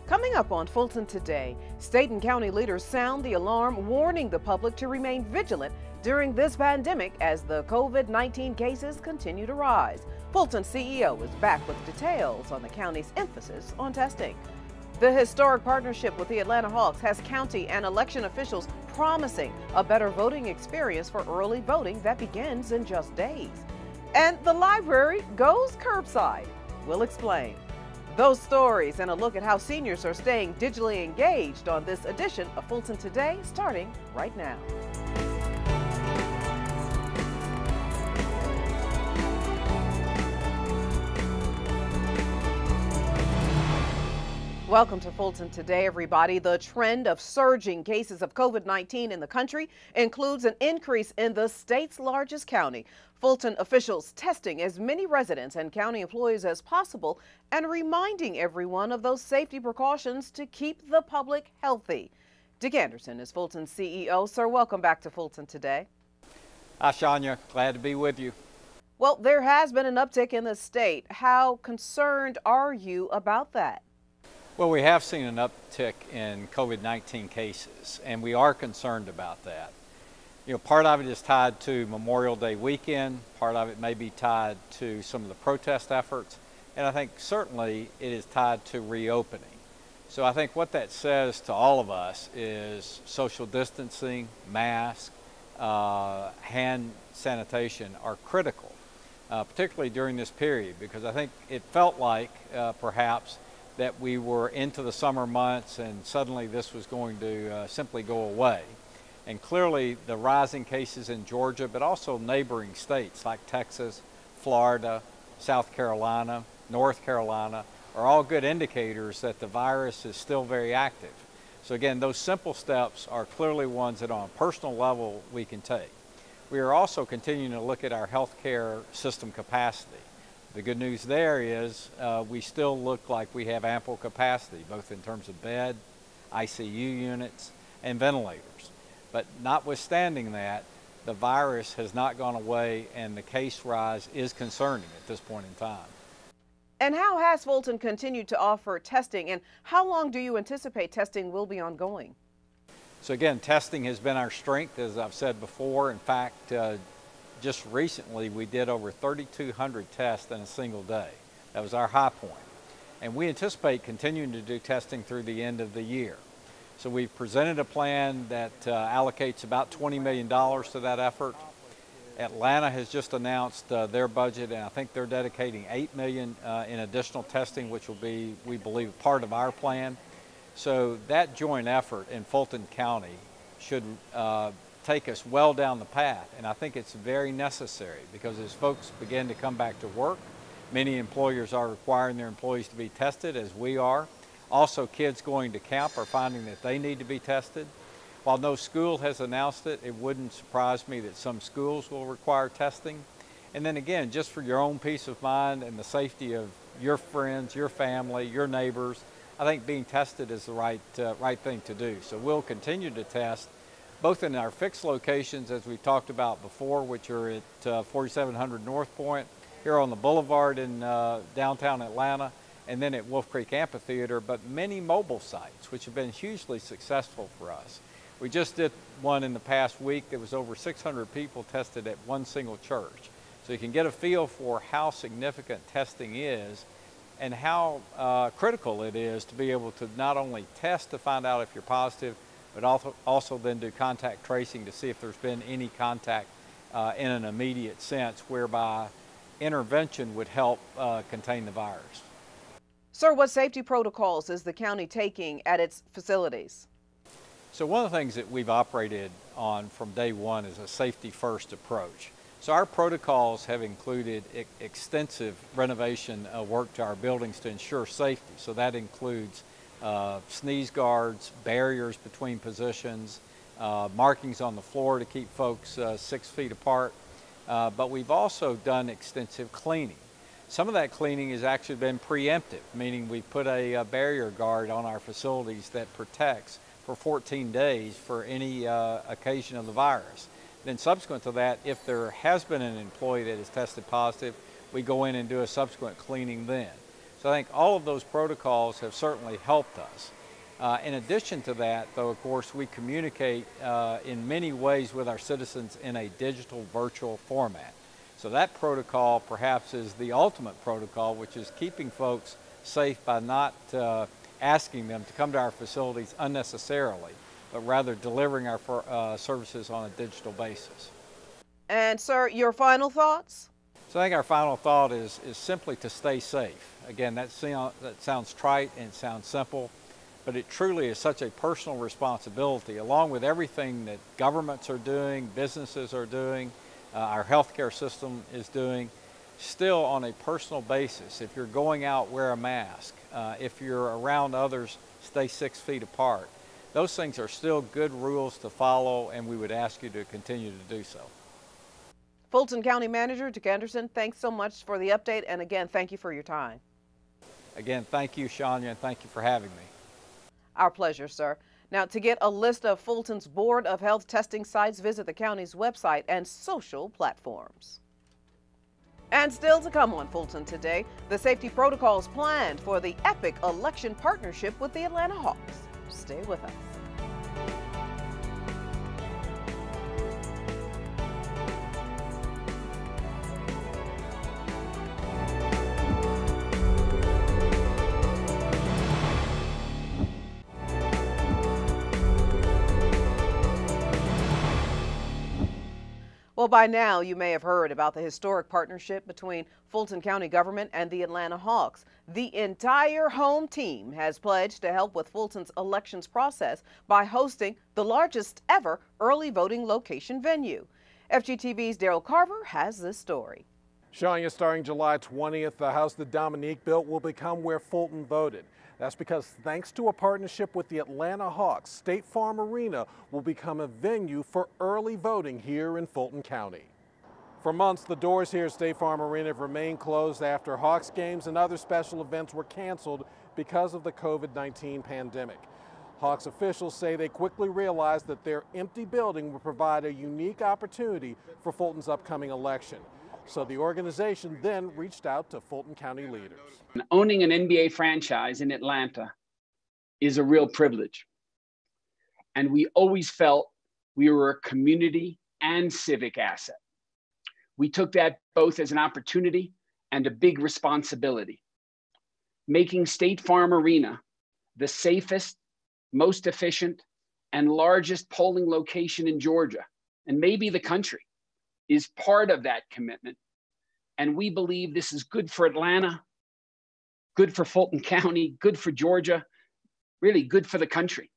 Coming up on Fulton Today, state and county leaders sound the alarm, warning the public to remain vigilant during this pandemic as the COVID-19 cases continue to rise. Fulton CEO is back with details on the county's emphasis on testing. The historic partnership with the Atlanta Hawks has county and election officials promising a better voting experience for early voting that begins in just days. And the library goes curbside. We'll explain. Those stories and a look at how seniors are staying digitally engaged on this edition of Fulton Today, starting right now. Welcome to Fulton Today, everybody. The trend of surging cases of COVID-19 in the country includes an increase in the state's largest county. Fulton officials testing as many residents and county employees as possible and reminding everyone of those safety precautions to keep the public healthy. Dick Anderson is Fulton's CEO. Sir, welcome back to Fulton Today. Hi, Shania. Glad to be with you. Well, there has been an uptick in the state. How concerned are you about that? Well, we have seen an uptick in COVID-19 cases, and we are concerned about that. You know, part of it is tied to Memorial Day weekend, part of it may be tied to some of the protest efforts, and I think certainly it is tied to reopening. So I think what that says to all of us is social distancing, masks, hand sanitation are critical, particularly during this period, because I think it felt like perhaps that we were into the summer months and suddenly this was going to simply go away. And clearly the rising cases in Georgia, but also neighboring states like Texas, Florida, South Carolina, North Carolina, are all good indicators that the virus is still very active. So again, those simple steps are clearly ones that on a personal level we can take. We are also continuing to look at our healthcare system capacity. The good news there is we still look like we have ample capacity, both in terms of bed, ICU units, and ventilators. But notwithstanding that, the virus has not gone away and the case rise is concerning at this point in time. And how has Fulton continued to offer testing, and how long do you anticipate testing will be ongoing? So again, testing has been our strength, as I've said before. In fact, just recently we did over 3,200 tests in a single day. That was our high point. And we anticipate continuing to do testing through the end of the year. So we've presented a plan that allocates about $20 million to that effort. Atlanta has just announced their budget, and I think they're dedicating $8 million in additional testing, which will be, we believe, part of our plan. So that joint effort in Fulton County should take us well down the path, and I think it's very necessary because as folks begin to come back to work, many employers are requiring their employees to be tested, as we are. Also, kids going to camp are finding that they need to be tested. While no school has announced it, it wouldn't surprise me that some schools will require testing. And then again, just for your own peace of mind and the safety of your friends, your family, your neighbors, I think being tested is the right thing to do. So we'll continue to test both in our fixed locations, as we talked about before, which are at 4700 North Point, here on the Boulevard in downtown Atlanta, and then at Wolf Creek Amphitheater, but many mobile sites, which have been hugely successful for us. We just did one in the past week. There was over 600 people tested at one single church. So you can get a feel for how significant testing is and how critical it is to be able to not only test to find out if you're positive, but also then do contact tracing to see if there's been any contact in an immediate sense, whereby intervention would help contain the virus. Sir, what safety protocols is the county taking at its facilities? So one of the things that we've operated on from day one is a safety-first approach. So our protocols have included extensive renovation work to our buildings to ensure safety. So that includes sneeze guards, barriers between positions, markings on the floor to keep folks 6 feet apart. But we've also done extensive cleaning. Some of that cleaning has actually been preemptive, meaning we put a barrier guard on our facilities that protects for 14 days for any occasion of the virus. Then subsequent to that, if there has been an employee that is tested positive, we go in and do a subsequent cleaning then. So I think all of those protocols have certainly helped us. In addition to that, though, of course, we communicate in many ways with our citizens in a digital virtual format. So that protocol perhaps is the ultimate protocol, which is keeping folks safe by not asking them to come to our facilities unnecessarily, but rather delivering our services on a digital basis. And sir, your final thoughts? So I think our final thought is simply to stay safe. Again, that sounds trite and it sounds simple, but it truly is such a personal responsibility, along with everything that governments are doing, businesses are doing, our healthcare system is doing. Still, on a personal basis, if you're going out, wear a mask. If you're around others, stay 6 feet apart. Those things are still good rules to follow, and we would ask you to continue to do so. Fulton County Manager Dick Anderson, thanks so much for the update, and again, thank you for your time. Again, thank you, Shania, and thank you for having me. Our pleasure, sir. Now, to get a list of Fulton's Board of Health testing sites, visit the county's website and social platforms. And still to come on Fulton Today, the safety protocols planned for the epic election partnership with the Atlanta Hawks. Stay with us. Well, by now, you may have heard about the historic partnership between Fulton County government and the Atlanta Hawks. The entire home team has pledged to help with Fulton's elections process by hosting the largest ever early voting location venue. FGTV's Daryl Carver has this story. Shania, starting July 20th, the house that Dominique built will become where Fulton voted. That's because thanks to a partnership with the Atlanta Hawks, State Farm Arena will become a venue for early voting here in Fulton County. For months, the doors here at State Farm Arena have remained closed after Hawks games and other special events were canceled because of the COVID-19 pandemic. Hawks officials say they quickly realized that their empty building would provide a unique opportunity for Fulton's upcoming election. So the organization then reached out to Fulton County leaders. Owning an NBA franchise in Atlanta is a real privilege. And we always felt we were a community and civic asset. We took that both as an opportunity and a big responsibility. Making State Farm Arena the safest, most efficient, and largest polling location in Georgia, and maybe the country, is part of that commitment. And we believe this is good for Atlanta, good for Fulton County, good for Georgia, really good for the country.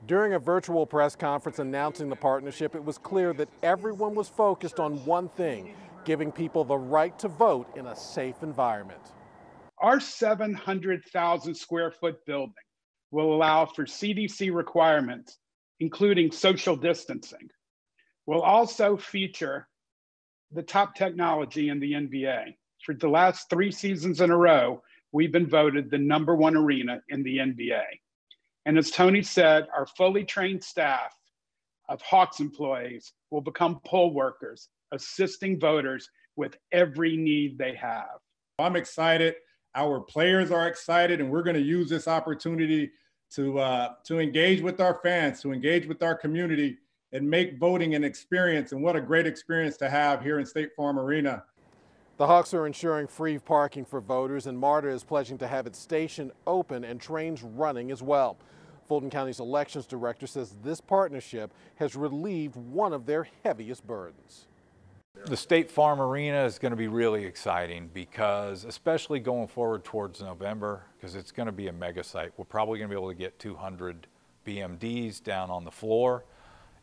During a virtual press conference announcing the partnership, it was clear that everyone was focused on one thing, giving people the right to vote in a safe environment. Our 700,000 square foot building will allow for CDC requirements, including social distancing. We'll also feature the top technology in the NBA. For the last 3 seasons in a row, we've been voted the #1 arena in the NBA. And as Tony said, our fully trained staff of Hawks employees will become poll workers, assisting voters with every need they have. I'm excited, our players are excited, and we're going to use this opportunity to engage with our fans, to engage with our community, and make voting an experience. And what a great experience to have here in State Farm Arena. The Hawks are ensuring free parking for voters, and MARTA is pledging to have its station open and trains running as well. Fulton County's elections director says this partnership has relieved one of their heaviest burdens. The State Farm Arena is going to be really exciting because, especially going forward towards November, because it's going to be a mega site. We're probably going to be able to get 200 BMDs down on the floor,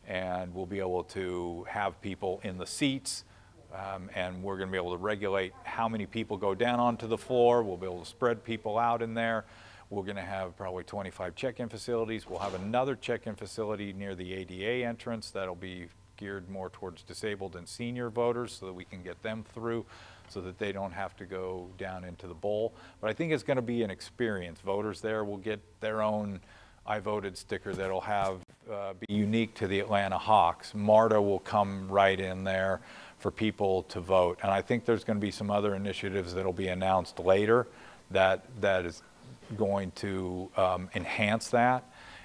and we'll be able to have people in the seats, and we're going to be able to regulate how many people go down onto the floor. We'll be able to spread people out in there. We're going to have probably 25 check-in facilities. We'll have another check-in facility near the ADA entrance that'll be geared more towards disabled and senior voters so that we can get them through so that they don't have to go down into the bowl. But I think it's going to be an experience. Voters there will get their own I voted sticker that'll have be unique to the Atlanta Hawks. MARTA will come right in there for people to vote. And I think there's going to be some other initiatives that'll be announced later that is going to enhance that.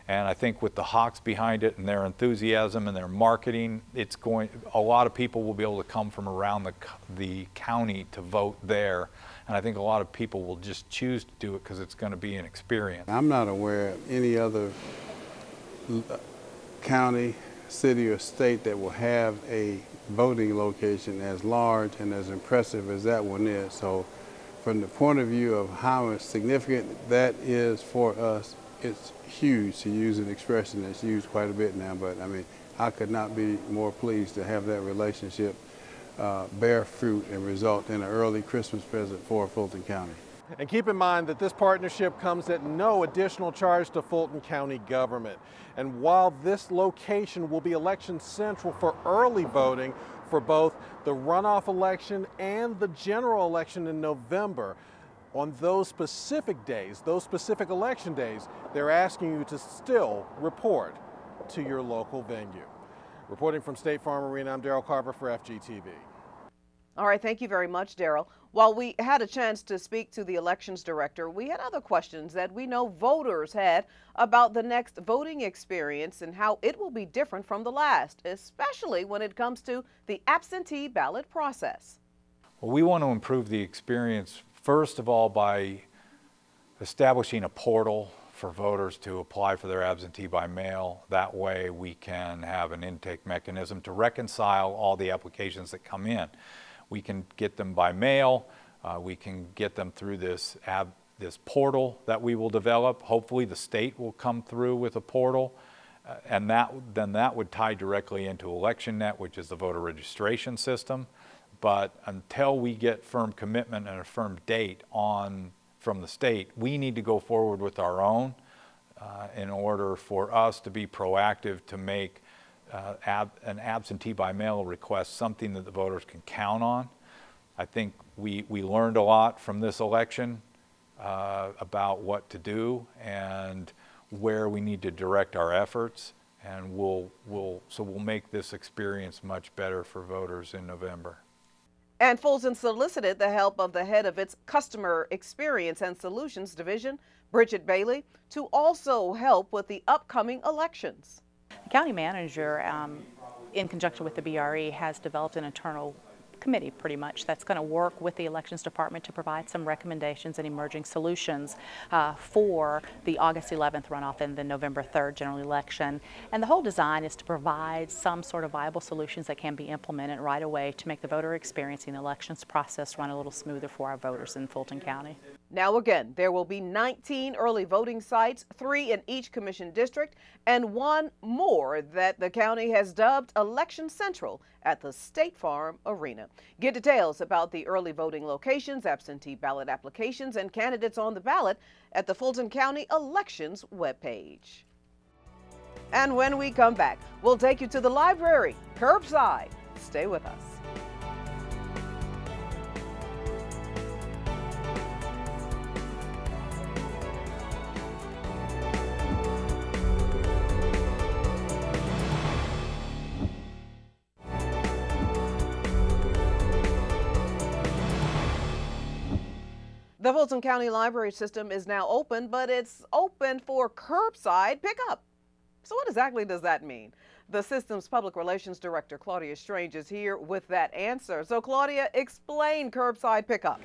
And I think with the Hawks behind it and their enthusiasm and their marketing, a lot of people will be able to come from around the county to vote there. And I think a lot of people will just choose to do it because it's going to be an experience. I'm not aware of any other county, city, or state that will have a voting location as large and as impressive as that one is. So from the point of view of how significant that is for us, it's huge, to use an expression that's used quite a bit now. But I mean, I could not be more pleased to have that relationship bear fruit and result in an early Christmas present for Fulton County. And keep in mind that this partnership comes at no additional charge to Fulton County government. And while this location will be election central for early voting for both the runoff election and the general election in November, on those specific days, those specific election days, they're asking you to still report to your local venue. Reporting from State Farm Arena, I'm Daryl Carver for FGTV. All right, thank you very much, Daryl. While we had a chance to speak to the elections director, we had other questions that we know voters had about the next voting experience and how it will be different from the last, especially when it comes to the absentee ballot process. Well, we want to improve the experience, first of all, by establishing a portal for voters to apply for their absentee by mail. That way we can have an intake mechanism to reconcile all the applications that come in. We can get them by mail, we can get them through this portal that we will develop. Hopefully the state will come through with a portal, and then that would tie directly into ElectionNet, which is the voter registration system. But until we get firm commitment and a firm date from the state, we need to go forward with our own in order for us to be proactive to make an absentee by mail request something that the voters can count on. I think we learned a lot from this election about what to do and where we need to direct our efforts, and we'll make this experience much better for voters in November. And Fulton solicited the help of the head of its Customer Experience and Solutions Division, Bridget Bailey, to also help with the upcoming elections. The county manager, in conjunction with the BRE, has developed an internal committee pretty much that's going to work with the elections department to provide some recommendations and emerging solutions for the August 11th runoff and the November 3rd general election. And the whole design is to provide some sort of viable solutions that can be implemented right away to make the voter experience in the elections process run a little smoother for our voters in Fulton County. Now again, there will be 19 early voting sites, 3 in each commission district, and 1 more that the county has dubbed Election Central at the State Farm Arena. Get details about the early voting locations, absentee ballot applications, and candidates on the ballot at the Fulton County Elections webpage. And when we come back, we'll take you to the library, curbside. Stay with us. The Fulton County Library System is now open, but it's open for curbside pickup. So what exactly does that mean? The system's public relations director, Claudia Strange, is here with that answer. So Claudia, explain curbside pickup.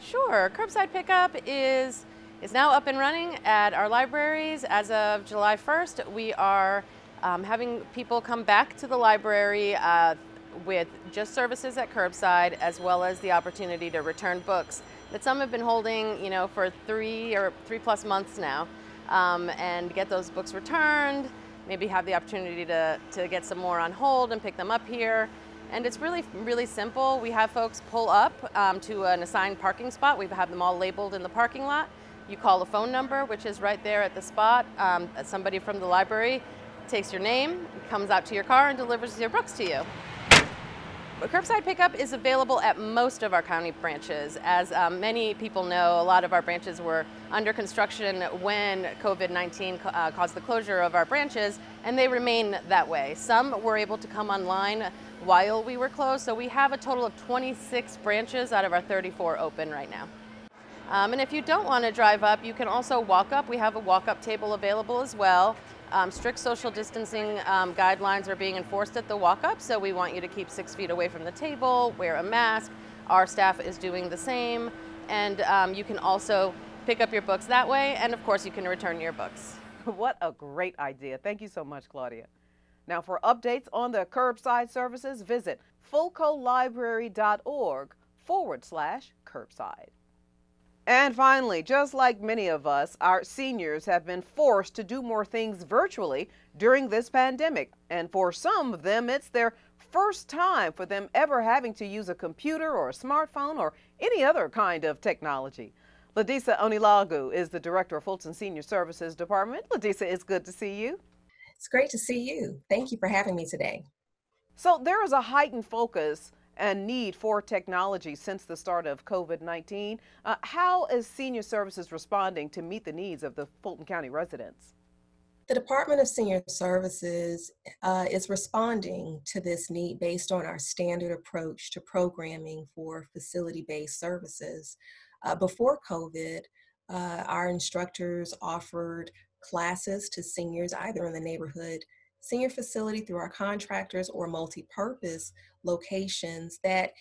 Sure. Curbside pickup is now up and running at our libraries. As of July 1st, we are having people come back to the library with just services at curbside, as well as the opportunity to return books that some have been holding, for 3+ months now, and get those books returned, maybe have the opportunity to get some more on hold and pick them up here. And it's really, really simple. We have folks pull up to an assigned parking spot. We have them all labeled in the parking lot. You call a phone number, which is right there at the spot. Somebody from the library takes your name, comes out to your car, and delivers your books to you. But curbside pickup is available at most of our county branches. As many people know, a lot of our branches were under construction when COVID-19 caused the closure of our branches, and they remain that way. Some were able to come online while we were closed, so we have a total of 26 branches out of our 34 open right now. And if you don't want to drive up, you can also walk up. We have a walk-up table available as well. Strict social distancing guidelines are being enforced at the walk-up, so we want you to keep 6 feet away from the table, wear a mask. Our staff is doing the same, and you can also pick up your books that way, and of course you can return your books. What a great idea. Thank you so much, Claudia. Now, for updates on the curbside services, visit fulcolibrary.org/curbside. And finally, just like many of us, our seniors have been forced to do more things virtually during this pandemic. And for some of them, it's their first time for them ever having to use a computer or a smartphone or any other kind of technology. Ladisa Onilagu is the director of Fulton Senior Services Department. Ladisa, it's good to see you. It's great to see you. Thank you for having me today. So there is a heightened focus and need for technology since the start of COVID-19. How is Senior Services responding to meet the needs of the Fulton County residents? The Department of Senior Services is responding to this need based on our standard approach to programming for facility-based services. Before COVID, our instructors offered classes to seniors either in the neighborhood senior facility through our contractors or multi-purpose locations that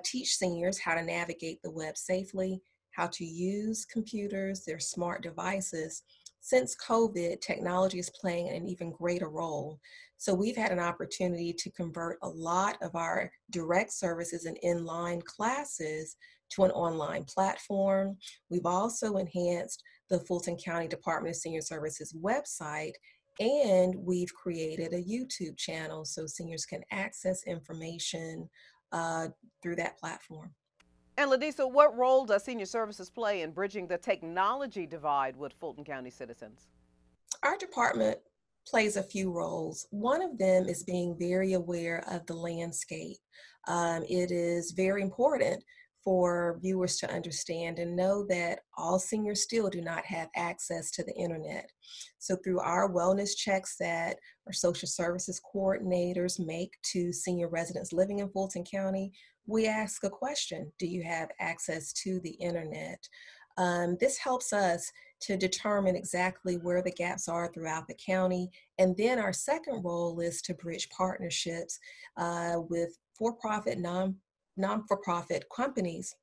teach seniors how to navigate the web safely, how to use computers, their smart devices. Since COVID, technology is playing an even greater role. So we've had an opportunity to convert a lot of our direct services and inline classes to an online platform. We've also enhanced the Fulton County Department of Senior Services website, and we've created a YouTube channel so seniors can access information through that platform. And Ladisa, what role does Senior Services play in bridging the technology divide with Fulton County citizens? Our department plays a few roles. One of them is being very aware of the landscape. It is very important for viewers to understand and know that all seniors still do not have access to the internet. So through our wellness checks that our social services coordinators make to senior residents living in Fulton County, we ask a question: do you have access to the internet? This helps us to determine exactly where the gaps are throughout the county. And then our second role is to bridge partnerships with for-profit, non-for-profit companies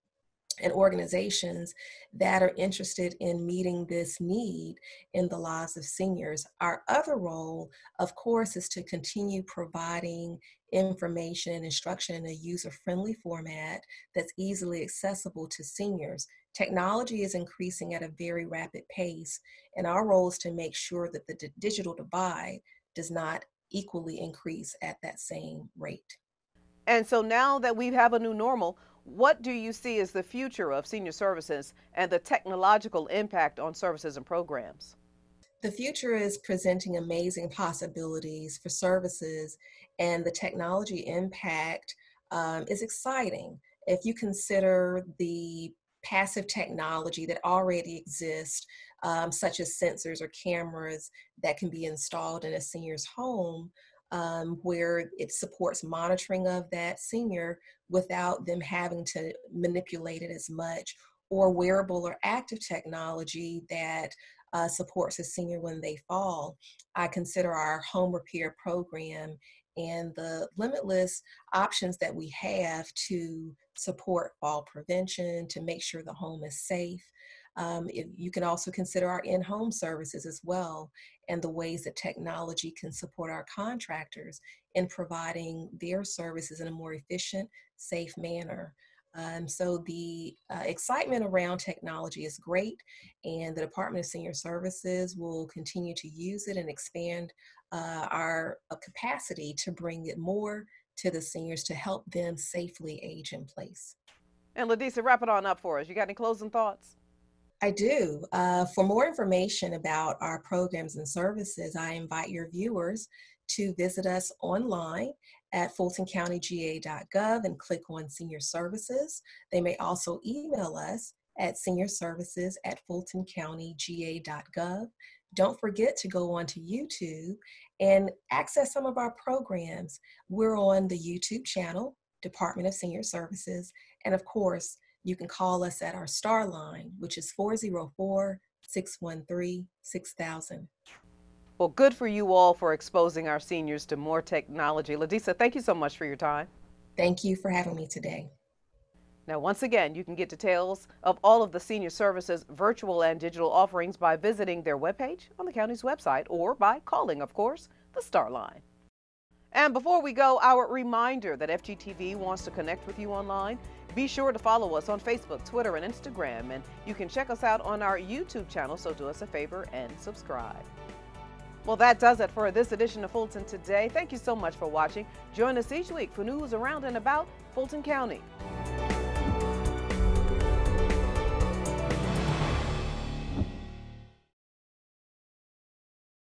and organizations that are interested in meeting this need in the lives of seniors. Our other role, of course, is to continue providing information and instruction in a user-friendly format that's easily accessible to seniors. Technology is increasing at a very rapid pace, and our role is to make sure that the digital divide does not equally increase at that same rate. And so now that we have a new normal, what do you see as the future of senior services and the technological impact on services and programs? The future is presenting amazing possibilities for services, and the technology impact is exciting. If you consider the passive technology that already exists, such as sensors or cameras that can be installed in a senior's home, where it supports monitoring of that senior without them having to manipulate it as much, or wearable or active technology that supports a senior when they fall. I consider our home repair program and the limitless options that we have to support fall prevention, to make sure the home is safe. You can also consider our in-home services as well, and the ways that technology can support our contractors in providing their services in a more efficient, safe manner. So the excitement around technology is great, and the Department of Senior Services will continue to use it and expand our capacity to bring it more to the seniors to help them safely age in place. And Ladisa, wrap it on up for us. You got any closing thoughts? I do. For more information about our programs and services, I invite your viewers to visit us online at fultoncountyga.gov and click on Senior Services. They may also email us at seniorservices@fultoncountyga.gov. Don't forget to go onto YouTube and access some of our programs. We're on the YouTube channel, Department of Senior Services, and of course, you can call us at our Star line, which is 404-613-6000. Well, good for you all for exposing our seniors to more technology. Ladisa, thank you so much for your time. Thank you for having me today. Now, once again, you can get details of all of the Senior Services virtual and digital offerings by visiting their webpage on the county's website or by calling, of course, the Star line. And before we go, our reminder that FGTV wants to connect with you online. Be sure to follow us on Facebook, Twitter, and Instagram, and you can check us out on our YouTube channel, so do us a favor and subscribe. Well, that does it for this edition of Fulton Today. Thank you so much for watching. Join us each week for news around and about Fulton County.